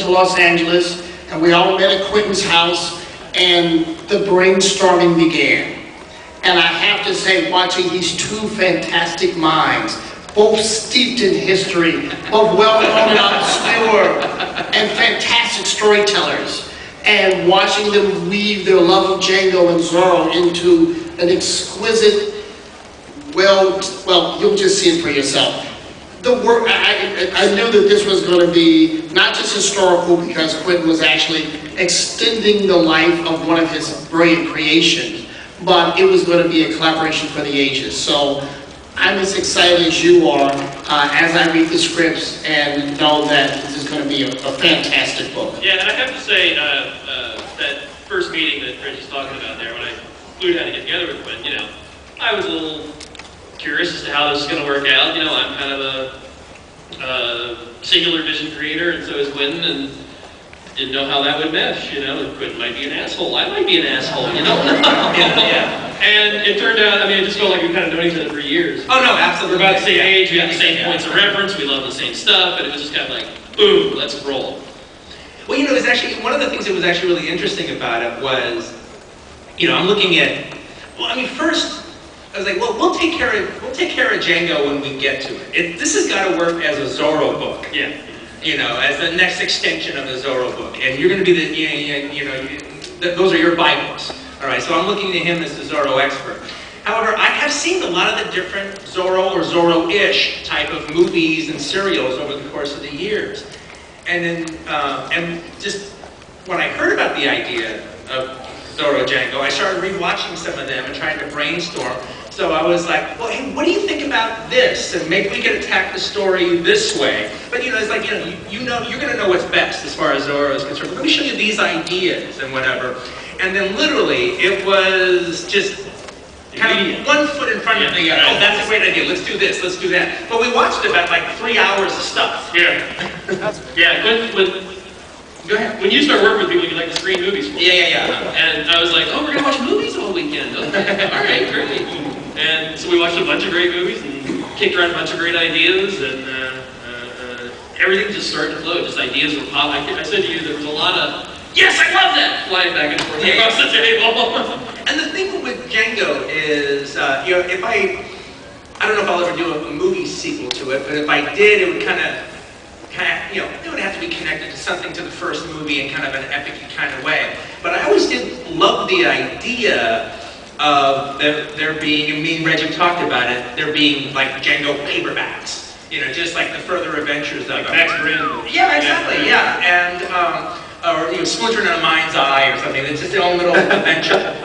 to Los Angeles, and we all met at Quentin's house, and the brainstorming began. And I have to say, watching these two fantastic minds, both steeped in history, both well-known and obscure, and fantastic storytellers, and watching them weave their love of Django and Zorro into an exquisite, well, you'll just see it for yourself. The work, I knew that this was going to be not just historical, because Quentin was actually extending the life of one of his brilliant creations, but it was going to be a collaboration for the ages. So I'm as excited as you are as I read the scripts and know that this is going to be a fantastic book. Yeah, and I have to say, that first meeting that Reggie's talking about there, when I flew down to get together with Quentin, I was a little curious as to how this is going to work out. I'm kind of a singular vision creator, and so is Quentin, and didn't know how that would mesh. Quentin might be an asshole. I might be an asshole. Yeah. And it turned out, it just felt like we've kind of known each other for years. Oh no, absolutely. We're about the same age. We have the same points of reference. We love the same stuff, and it was just kind of like, boom, let's roll. Well, it was actually one of the things that was actually really interesting about it was, I'm looking at. First, I was like, well, we'll take care of Django when we get to it. This has got to work as a Zorro book. Yeah. As the next extension of the Zorro book, and you're going to be those are your Bibles. All right, so I'm looking to him as the Zorro expert. However, I have seen a lot of the different Zorro or Zorro-ish type of movies and serials over the course of the years, and then just when I heard about the idea of Zorro Django, I started rewatching some of them and trying to brainstorm. So I was like, well, hey, what do you think about this? And maybe we could attack the story this way. But it's like, you're going to know what's best as far as Zorro is concerned. Let me show you these ideas and whatever. And then literally, it was just kind of 1 foot in front of the other. Oh, that's a great idea. Let's do this. Let's do that. But we watched about like 3 hours of stuff. Yeah. Go ahead. When you start working with people, you like to screen movies for them. Yeah. And I was like, oh, we're going to watch movies all weekend. Okay. All right, great. And so we watched a bunch of great movies and kicked around a bunch of great ideas, and everything just started to flow. Just ideas were popping. I said to you, there was a lot of, yes, I love that, flying back and forth across the table. And the thing with Django is, if I don't know if I'll ever do a movie sequel to it, but if I did, it would kind of, it would have to be connected to something to the first movie in kind of an epic kind of way. But I always did love the idea of there being, Reggie talked about it, there being like Django paperbacks. Just like the further adventures of Max Brand. Yeah, exactly, yeah. And, or Splinter in a Mind's Eye or something. It's just their own little adventure.